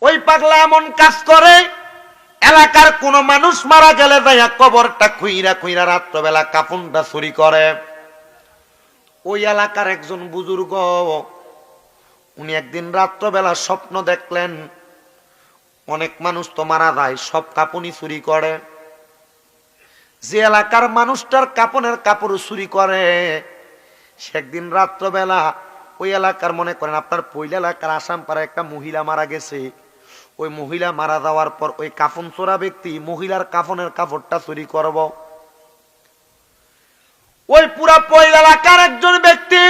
ওই পাগলা এমন কাজ করে, এলাকার কোন মানুষ মারা গেলে যাইয়া কবরটা খুইরা খুইরা রাত্রবেলা কাফনটা চুরি করে। ওই এলাকার একজন বুজুর্গ, উনি একদিন রাত্রবেলা স্বপ্ন দেখলেন, অনেক মানুষ তো মারা যায়, সব কাপড়ই চুরি করে। যে এলাকার মানুষটার কাপনের কাপড় চুরি করে, সে একদিন রাত্রবেলা ওই এলাকার, মনে করেন আপনার পৈল এলাকার আসামপাড়া একটা মহিলা মারা গেছে। ওই মহিলা মারা যাওয়ার পর ওই কাফন চোরা ব্যক্তি মহিলার কাফনের কাপড়টা চুরি করব। ওই পুরা পৈল এলাকার একজন ব্যক্তি,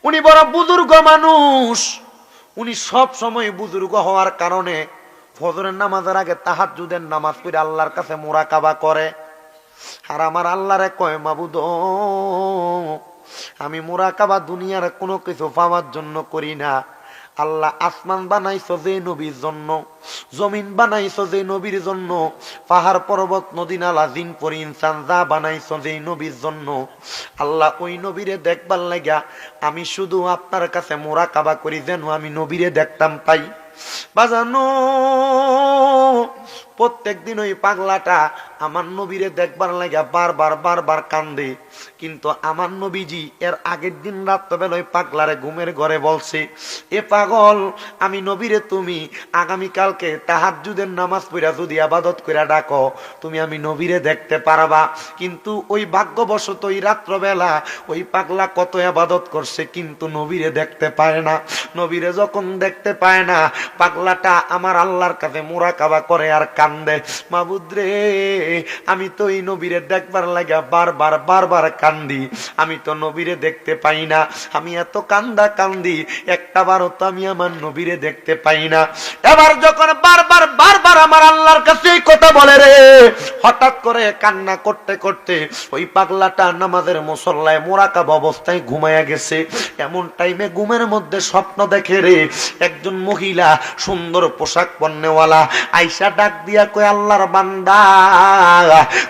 উনি বড় বুজুর্গ মানুষ। উনি সব সময় বুজুর্গ হওয়ার কারণে ফজরের নামাজের আগে তাহাজ্জুদের নামাজ পড়ে আল্লাহর কাছে মুরাকাবা করে। আর আমার আল্লাহরে কয়, মাবুদ আমি মুরাকাবা দুনিয়ার কোনো কিছু পাওয়ার জন্য করি না। আল্লাহ আসমান বানাইছো যে নবীর জন্য, জমিন বানাইছো যে নবীর জন্য, পাহাড় পর্বত নদী নালা জিন পরি ইনসান যা বানাইছো যে নবীর জন্য, আল্লাহ ওই নবীরে দেখবার লাগা আমি শুধু আপনার কাছে মুরাকাবা করি, যেন আমি নবীরে দেখতাম পাই। বাজানো প্রত্যেক দিন ওই পাগলাটা আমার নবীরে দেখবার লাগা বারবার বারবার কান্দে। কিন্তু আমার নবীজি এর আগের দিন রাত্রবেলা ওই পাগলারে ঘুমের ঘরে বলছে, এ পাগল, আমি নবীরে তুমি আগামীকালকে তাহাজ্জুদের নামাজ পড়া যদি ইবাদত করে ডাকো, তুমি আমি নবীরে দেখতে পারবা। কিন্তু ওই ভাগ্যবশত ওই রাত্রবেলা ওই পাগলা কত ইবাদত করছে, কিন্তু নবীরে দেখতে পায় না। নবীরে যখন দেখতে পায় না, পাগলাটা আমার আল্লাহর কাছে মুরাকাবা করে আর কান্দে, মাবুদ রে, আমি তো এই নবীরে দেখবার লাগা বারবার বারবার কান্দি, আমি তো নবীরে দেখতে পাই না। আমি এত কান্দা কান্দি, একটা বারও তো আমি আমার নবীরে দেখতে পাই না। এবার যখন বারবার বারবার আমার আল্লাহর কাছে এই কথা বলে রে, হঠাৎ করে কান্না করতে করতে ওই পাগলাটা নামাজের মুসল্লায় মুরাকাবা অবস্থায় ঘুমায়া গেছে। এমন টাইমে ঘুমের মধ্যে স্বপ্ন দেখে রে, একজন মহিলা সুন্দর পোশাক পরনেওয়ালা আইসা ডাক দিয়া কয়, আল্লাহর বান্দা,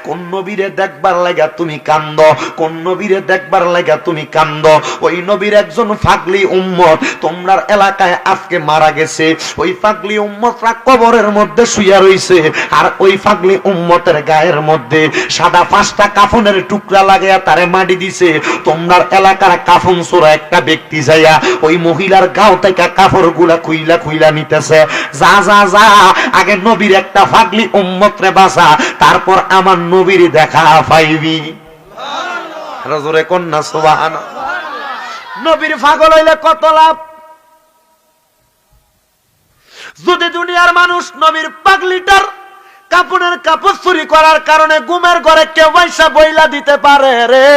কোন নবীরে দেখবার লাগা তুমি কান্দ, কোন নবীরে দেখবার লাগা তুমি কান্দ? ওই নবীর একজন পাগলি উম্মত তোমার এলাকায় আজকে মারা গেছে। ওই পাগলি উম্মতরা কবরের মধ্যে শুইয়া রইছে, আর ওই পাগলি উম্মতের গায়ের মধ্যে সাদা 5টা কাফনের টুকরা লাগাইয়া তারে মাটি দিছে। তোমার এলাকার কাফন চোরা একটা ব্যক্তি যাইয়া ওই মহিলার গাও থেকে কাপড় গুলা খুইলা খুইলা নিতেছে। যা যা যা, আগে নবীর একটা পাগলি উম্মতরে বাঁচা, তারপর আমার নবীর দেখা পাইবি। জোরে কন্যা সুবহানাল্লাহ। নবীর পাগল হইলে কত লাভ। যদি দুনিয়ার মানুষ নবীর পাগলিটার কাপড়ের কাপড় চুরি করার কারণে ঘুমের ঘরে কেউ পয়সা বইলা দিতে পারে রে,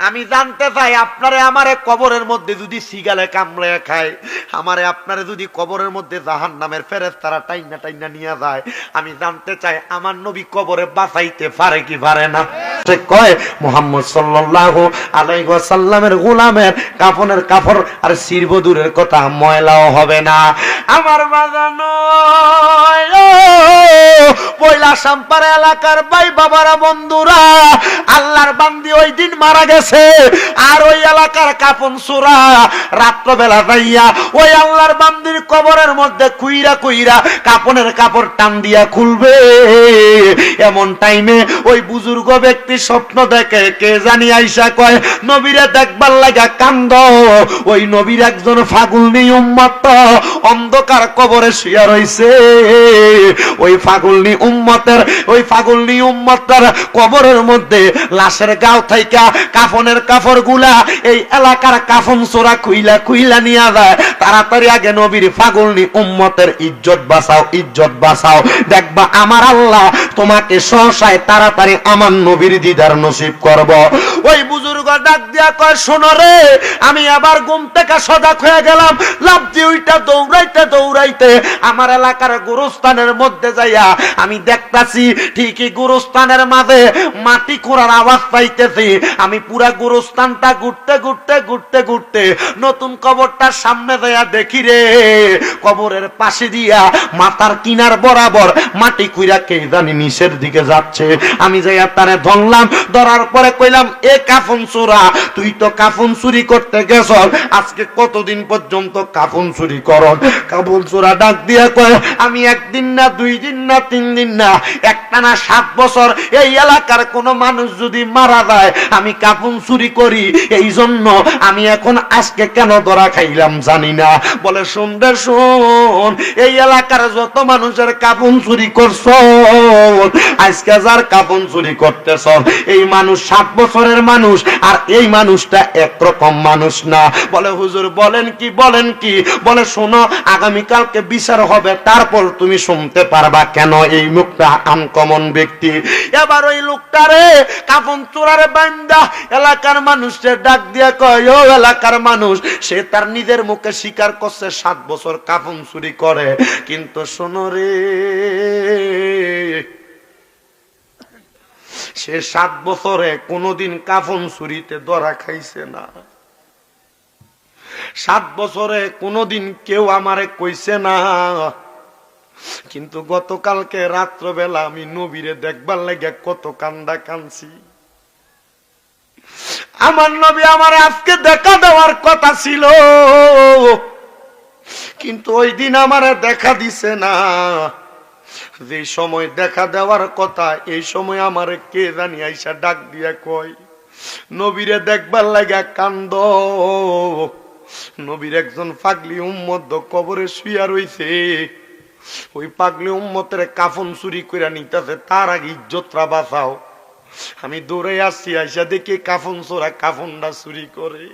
আমি জানতে চাই, আপনারে আমারে কবরের মধ্যে যদি সিগালে কামড়ে খায়, আমারে আপনারে যদি কবরের মধ্যে জাহান্নামের ফেরেশতারা টাইনা টাইনা নিয়ে যায়, আমি জানতে চাই আমার নবী কবরে বাঁচাইতে পারে কি পারে না? সে কয়, মুহাম্মদ সাল্লাল্লাহু আলাইহি ওয়াসাল্লামের গোলামের কাফনের কাপড় আর শিরবদুরের কথা ময়লাও হবে না। আমার বাজানো পয়লা সাম্পার এলাকার ভাই বাবারা, বন্ধুরা, আল্লাহর বান্দি ওই দিন মারা গেছে, আর ওই এলাকার কাফন চোরা রাত্রবেলা যাইয়া ওই আল্লাহর বান্দির কবরের মধ্যে কুইরা কুইরা কাফনের কাপড় টান দিয়া খুলবে। এমন টাইমে ওই বুজুর্গ ব্যক্তি স্বপ্ন দেখে, কে জানি আইসা কয়, নবীরে দেখবার লাগা কান্দ। ওই নবীর একজন ফাগুলনি উম্মত অন্ধকার কবরে শুয়া রইছে। ওই ফাগুলনি উম্মতের কবরের মধ্যে লাশের গাও থাইকা কাফনের কাপড় গুলা এই এলাকার কাফন চোরা খুইলা খুইলা নিয়া যায়। তাড়াতাড়ি আগে নবীর ফাগুলনি উম্মতের ইজ্জত বাঁচাও, ইজ্জত বাঁচাও। দেখবা আমার আল্লাহ তোমাকে সহসায় তাড়াতাড়ি আমার নবীর দিদার নসিব করব। ওই বুজুর্গ ডাক দিয়া কয়, শোনো রে, আমি আবার ঘুম থেকে সজাগ হয়ে গেলাম। লাফ দিয়ে ওইটা দৌড়াইতে দৌড়াইতে আমার এলাকার গোরস্থানের মধ্যে যাইয়া আমি দেখতাছি, ঠিকই গোরস্থানের মাঝে মাটি খোঁড়ার আওয়াজ পাইতেছি। আমি পুরা গোরস্থানটা ঘুরতে ঘুরতে ঘুরতে ঘুরতে নতুন কবরটার সামনে যাইয়া দেখি রে, কবরের পাশে দিয়া মাথার কিনার বরাবর মাটি খুঁড়া কে জানি নিচের দিকে যাচ্ছে। আমি যাইয়া তারে ধরলাম, ধরার পরে কইলাম, এ কাফন চোরা, তুই তো কাফন চুরি করতে গেছ, আজকে কতদিন পর্যন্ত কাফন চুরি কর? কাফন চোরা ডাক দিয়া কয়, আমি একদিন না, 2 দিন না, 3 দিন না, একটানা 7 বছর এই এলাকার কোন মানুষ যদি মারা যায় আমি কাফন চুরি করি, এই জন্য আমি এখন আজকে কেন ধরা খাইলাম জানি না। বলে, শুন রে শুন, এই এলাকার যত মানুষের কাফন চুরি করছ, আজকে যার কাফন চুরি করতেছ, এই মানুষ 7 বছরের মানুষ, আর এই মানুষটা একরকম মানুষ না। বলে, হুজুর বলেন কি, বলেন কি? বলে, শোনো, আগামীকালকে বিচার হবে, তারপর তুমি শুনতে পারবা কেন এই মুখটা আনকমন ব্যক্তি। এবার ওই লোকটারে কাফন চোরারে বান্দা এলাকার মানুষের ডাক দিয়া কয়, ও এলাকার মানুষ, সে তার নিজের মুখে স্বীকার করছে 7 বছর কাফন চুরি করে, কিন্তু শোনো রে, সে 7 বছরে কোনোদিন কাফন চুরিতে ধরা খাইছে না। 7 বছরে কোনোদিন কেউ আমারে কইছে না। কিন্তু গতকালকে রাত্রবেলা আমি নবীরে দেখবার লাগে কত কান্দা কানছি। আমার নবী আমার আজকে দেখা দেওয়ার কথা ছিল, কিন্তু ওই দিন আমারে দেখা দিছে না। যে সময় দেখা দেওয়ার কথা, এই সময় আমারে কে জানি আইসা ডাক দিয়া কয়, নবীরে দেখবার লাগা কান্দ। নবীর একজন পাগলি উম্মত কবরে শুইয়া রইছে, ওই পাগলি উম্মতের কাফন চুরি করে নিতেছে, তার আগে ইজ্জতরা বাঁচাও। আমি দৌড়ে আসছি, আইসা দেখি কাফন চোরা কাফনটা চুরি করে।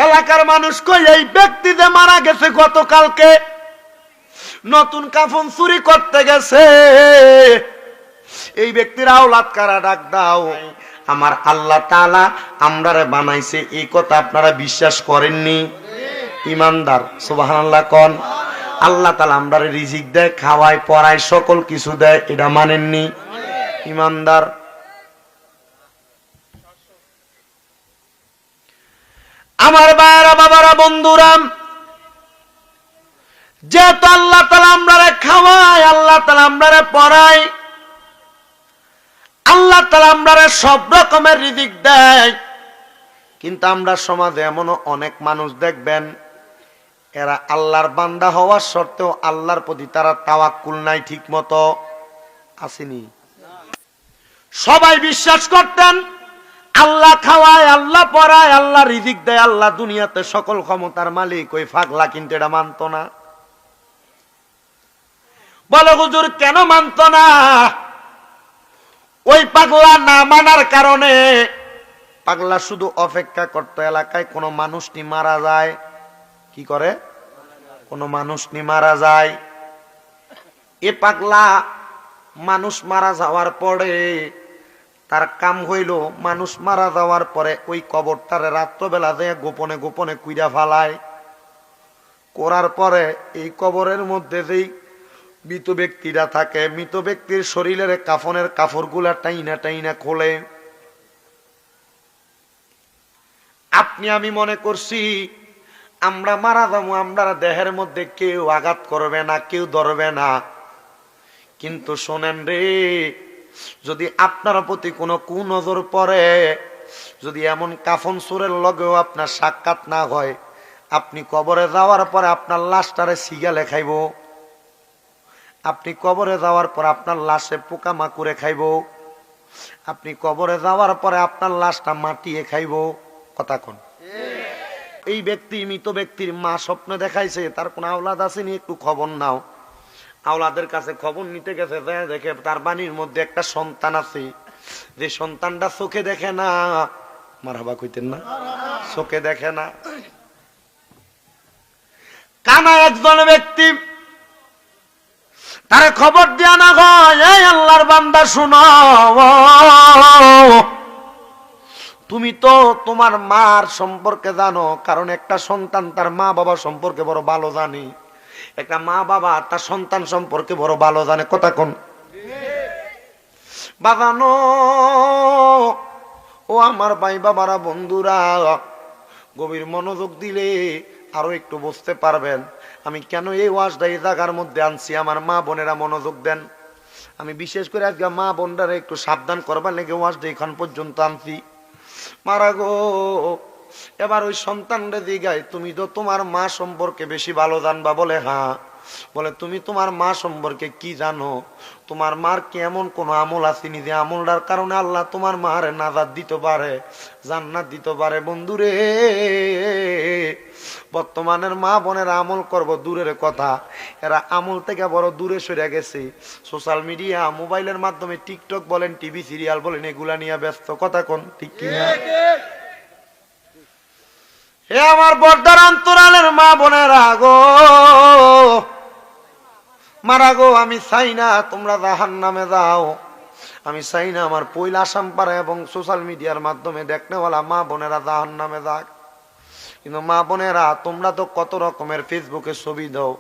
এলাকার মানুষ কই, এই ব্যক্তি যে মারা গেছে গতকালকে, নতুন কাফন চুরি করতে গেছে, এই ব্যক্তির আওলাদ কারা, ডাক দাও। আমার আল্লাহ তাআলা আমরারে বানাইছে, এই কথা আপনারা বিশ্বাস করেননি? ইমানদার সুবহানাল্লাহ কোন? আল্লাহ তাআলা আমরারে রিজিক দেয়, খাওয়ায়, পড়ায়, সকল কিছু দেয়, এটা মানেননি? ইমানদার। আমার ভাইরা, বাবারা, বন্ধুরা, যেহেতু আল্লাহ তাআলা আমরারে খাওয়ায়, আল্লাহ তাআলা আমরারে পড়ায়, আল্লাহ তাআলা আমরারে সব রকমের রিজিক দেয়, কিন্তু আমরা সমাজে এমনও অনেক মানুষ দেখবেন, এরা আল্লাহর বান্দা হওয়ার সত্ত্বেও আল্লাহর প্রতি তারা তাওয়াক্কুল নাই ঠিক মতো। আসেনি? সবাই বিশ্বাস করতেন আল্লাহ খাওয়ায়, আল্লাহ পড়ায়, আল্লাহ রিজিক দেয়, আল্লাহ দুনিয়াতে সকল ক্ষমতার মালিক, ওই পাগলা কিন্তু এটা মানত না। বলে, হুজুর কেন মানত না? ওই পাগলা না মানার কারণে, পাগলা শুধু অপেক্ষা করতো এলাকায় কোনো মানুষ নি মারা যায়। কি করে? কোনো মানুষ নি মারা যায়। এ পাগলা মানুষ মারা যাওয়ার পরে তার কাম হইল, মানুষ মারা যাওয়ার পরে ওই কবরটারে রাত্রবেলা দিয়ে গোপনে গোপনে কুইরা ফালায়। করার পরে এই কবরের মধ্যে যেই মৃত ব্যক্তিরা থাকে, মৃত ব্যক্তির শরীরের কাফনের কাপড়গুলা টাইনা টাইনা খোলে। আপনি আমি মনে করছি আমরা মারা যাবো, আমরা দেহের মধ্যে কেউ আঘাত করবে না, কেউ ধরবে না। কিন্তু শোনেন রে, যদি আপনার প্রতি কোনো কুনজর পড়ে, যদি এমন কাফন চোরের লগেও আপনার সাক্ষাৎ না হয়, আপনি কবরে যাওয়ার পরে আপনার লাশটারে সিগালে খাইব, আপনি কবরে যাওয়ার পর আপনার লাশে পোকা মাকুড়ে খাইব, আপনি কবরে যাওয়ার পরে আপনার লাশটা মাটিয়ে খাইব। কথা কোন? এই ব্যক্তি, মৃত ব্যক্তির মা স্বপ্ন দেখাইছে তার কোন আওলাদ আসেনি, একটু খবর নাও। আওলাদের কাছে খবর নিতে গেছে, দেখে তার বাণীর মধ্যে একটা সন্তান আছে, যে সন্তানটা চোখে দেখে না। মারহাবা কইতেন না? চোখে দেখে না। কানা একজন ব্যক্তি, তারে খবর দিয়া না গয়, এই আল্লাহর বান্দা শুনো, তুমি তো তোমার মার সম্পর্কে জানো, কারণ একটা সন্তান তার মা বাবা সম্পর্কে বড় ভালো জানে, একটা মা বাবা তার সন্তান সম্পর্কে বড় ভালো জানে। কথা কোন? বাজানো ও আমার ভাই বাবারা, বন্ধুরা, গভীর মনোযোগ দিলে আরো একটু বুঝতে পারবেন আমি কেন এই ওয়াজটা এই জায়গার মধ্যে আনছি। আমার মা বোনেরা মনোযোগ দেন। আমি বিশেষ করে আজকে মা বোনরা একটু সাবধান করবার লেগে ওয়াজটা এখান পর্যন্ত আনছি। মারা গো, এবার ওই সন্তানরে দিগায় তুমি তো তোমার মা সম্পর্কে বেশি ভালো জানবা। বলে হ্যাঁ। বলে তুমি তোমার মা সম্পর্কে কি জানো? তোমার মার কি এমন কোন আমল আসেনি যে আমলটার কারণে আল্লাহ তোমার মারে নাজাত দিতে পারে, জান্নাত দিতে পারে? বন্ধুরে, বর্তমানের মা বোনের আমল করব দূরের কথা, এরা আমল থেকে বড় দূরে সরে গেছে। সোশ্যাল মিডিয়া, মোবাইলের মাধ্যমে টিকটক বলেন, টিভি সিরিয়াল বলেন, এগুলা নিয়ে ব্যস্ত। কথা কোন ঠিক কিনা? হে আমার বর্দার অন্তরালের মা বোনেরা গো, মারা গো, আমি চাই না তোমরা জাহান্নামে যাও। আমি চাই না আমার পয়লা আসামপাড়া এবং সোশ্যাল মিডিয়ার মাধ্যমে দেখনেওয়ালা মা বোনেরা জাহান্নামে যাক। কিন্তু মা বোনেরা, তোমরা তো কত রকমের ফেসবুকে ছবি দাও।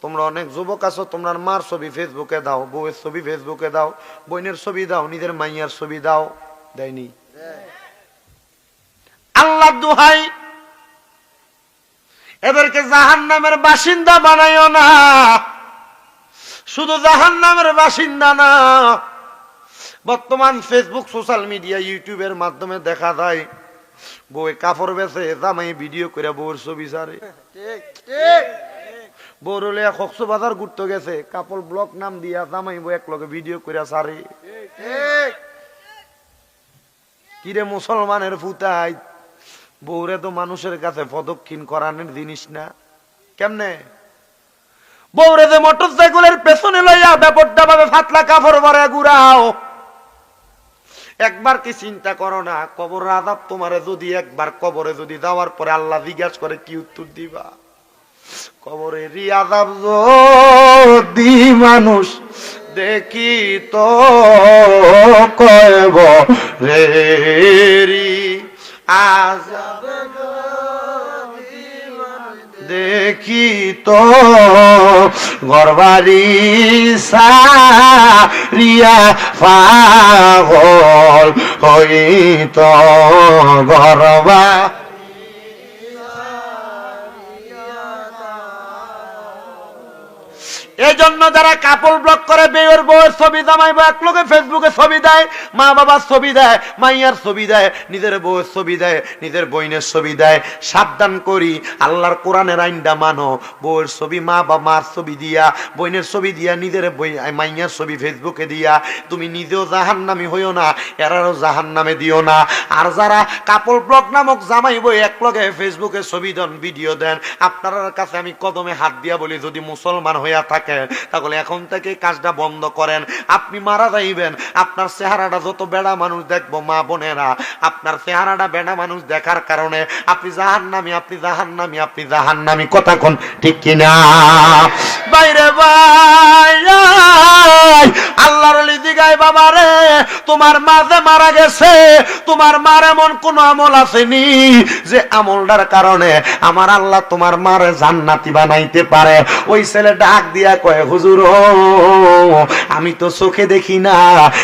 তোমরা অনেক যুবক আছো, তোমরা মার ছবি ফেসবুকে দাও, বউয়ের ছবি ফেসবুকে দাও, বোনের ছবি দাও, নিজের মাইয়ার ছবি দাও। দেয়নি? আল্লাহ দোহাই, এদেরকে জাহান্নামের বাসিন্দা বানাইও না। শুধু জাহান্নামের বাসিন্দা না, বর্তমান ফেসবুক, সোশ্যাল মিডিয়া, ইউটিউবের মাধ্যমে দেখা যায় বউয়ে কাপড় বেচে, জামাই ভিডিও করে বউর ছবি ছাড়ে। বউর হলে কক্সবাজার ঘুরতে গেছে, কাপড় ব্লগ নাম দিয়া জামাই বউ এক লগে ভিডিও করে ছাড়ে। কিরে মুসলমানের ফুতাই, বউরে তো মানুষের কাছে প্রদক্ষিণ করানোর জিনিস না। কেমনে বউরে যে মোটর সাইকেলের পেছনে লইয়া ব্যাপারটা ভাবে ফাতলা কাপড় ভরে ঘুরাও, একবার কি চিন্তা করো না কবর আযাব তোমারে যদি একবার কবরে যদি যাওয়ার পরে আল্লাহ জিজ্ঞাসা করে কি উত্তর দিবা? কবরে আযাব যদি মানুষ দেখি তো কয়ব রে আযাব দেখি তো গরবারি সারিয়া পাগল হইত গরবা। এই জন্য যারা কাপড় ব্লক করে বেয়ের বউয়ের ছবি, জামাই বউ একলগে ফেসবুকে ছবি দেয়, মা বাবার ছবি দেয়, মাইয়ার ছবি দেয়, নিজের বউয়ের ছবি দেয়, নিজের বইনের ছবি দেয়, সাবধান করি আল্লাহর কোরআনের আইনটা মানো। বউয়ের ছবি, মা বা মার ছবি দিয়া, বইনের ছবি দিয়া, নিজের বই মাইয়ার ছবি ফেসবুকে দিয়া তুমি নিজেও জাহান্নামী হইও না, এরারও জাহান্নামে দিও না। আর যারা কাপড় ব্লক নামক জামাই বই একলগে ফেসবুকে ছবি দেন, ভিডিও দেন, আপনার কাছে আমি কদমে হাত দিয়া বলি, যদি মুসলমান হইয়া থাকে তাহলে এখন থেকে কাজটা বন্ধ করেন। আপনি মারা যাইবেন, আপনার চেহারাটা যত বেড়া মানুষ দেখবো মা বোনেরা, আপনার চেহারাটা বেড়া মানুষ দেখার কারণে আপনি জাহান্নামী, আপনি জাহান্নামী, আপনি জাহান্নামী। কথা কোন ঠিক কিনা? বাইরে ভাই আল্লাহর ওলি দিগায়, বাবা রে তোমার মা যে মারা গেছে, তোমার মার এমন কোন আমল আসেনি যে আমলটার কারণে আমার আল্লাহ তোমার মারে জান্নাতি বানাইতে পারে? ওই ছেলে ডাক দিয়া কয়, হুজুর আমি তো চোখে দেখি না,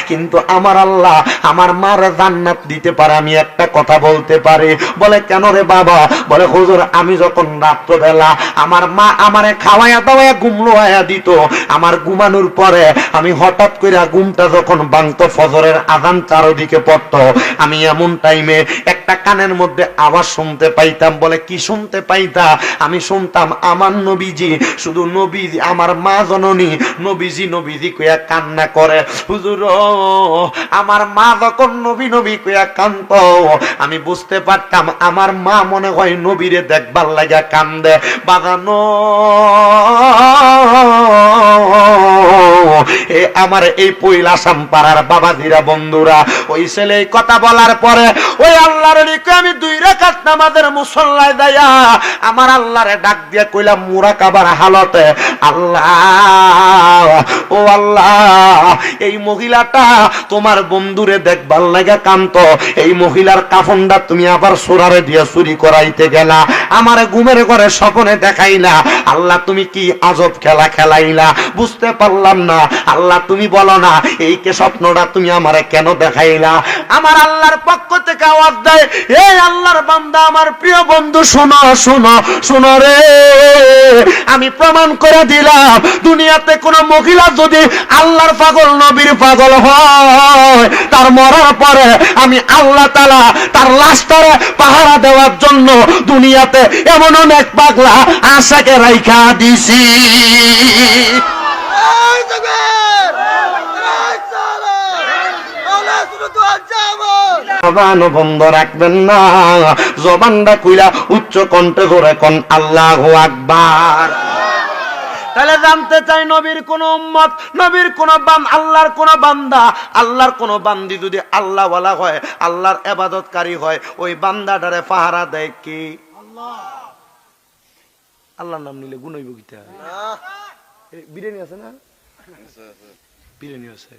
কিন্তু আমার আল্লাহ আমার মার জান্নাত দিতে পারে, আমি একটা কথা বলতে পারি। বলে কেন রে বাবা? বলে হুজুর আমি যখন রাত্রবেলা আমার মা আমারে খাওয়াইয়া দাওয়াইয়া ঘুমলোয়া দিত, আমার ঘুমানোর পরে আমি হঠাৎ করে ঘুমটা যখন ভাঙতো, ফজরের আযান চারদিকে পড়তো, আমি এমন টাইমে একটা কানের মধ্যে আওয়াজ শুনতে পাইতাম। বলে কি শুনতে পাইতা? আমি শুনতাম আমার নবীজি, শুধু নবীজি, আমার মা জননী নবীজি নবীজি কইয়া কান্না করে। হুজুর আমার মা যখন নবী নবী কইয়া কান্ত, আমি বুঝতে পারতাম আমার মা মনে হয় নবীরে দেখবার লাগা কান্দে। বাগানো আমার এই পয়লা সামপাড়ার বাবাজিরা, বন্ধুরা, ওই ছেলে কথা বলার পরে ওই আল্লাহর আমি 2 রাকাত নামাজের মুসল্লায় যাইয়া আমার আল্লাহরে ডাক দিয়া কইলাম মুরাকাবার হালতে, আল্লাহ ও আল্লাহ, এই মহিলাটা তোমার বন্ধুরে দেখবার লাগা কান্ত, এই মহিলার কাফনটা তুমি আবার সোরারে দিয়া চুরি করাইতে গেলা, আমারে ঘুমের ঘরে স্বপ্নে দেখাইলা, আল্লাহ তুমি কি আজব খেলা খেলাইলা, বুঝতে পারলাম না। আল্লাহ তুমি বলো না এই কে স্বপ্নটা তুমি আমারে কেন দেখাইলা? আমার আল্লাহর পক্ষ থেকে আওয়াজ দেয়, এই আল্লাহর বান্দা আমার প্রিয় বন্ধু শোনো শোনো শোনো রে, আমি প্রমাণ করে দিলাম দুনিয়াতে কোন মহিলা যদি আল্লাহর পাগল নবীর পাগল হয়, তার মরার পরে আমি আল্লাহ তাআলা তার লাশটারে পাহারা দেওয়ার জন্য দুনিয়াতে এমন অনেক পাগলা আশাকে রাইখা দিছি। জবান বন্ধ রাখবেন না, জবানটা কইলা উচ্চ কণ্ঠে জোরে কোন আল্লাহু আকবার। তাহলে জানতে চাই নবীর কোন উম্মত, নবীর কোন আল্লাহর কোন বান্দা, আল্লাহর কোন বান্দি যদি আল্লাহ ওয়ালা হয়, আল্লাহর ইবাদতকারী হয়, ওই বান্দাটারে পাহারা দেয় কি? আল্লাহ। আল্লাহর নাম নিলে গুণ হইব কিতা? বিরিয়ানি আছে না? বিরিয়ানি আছে।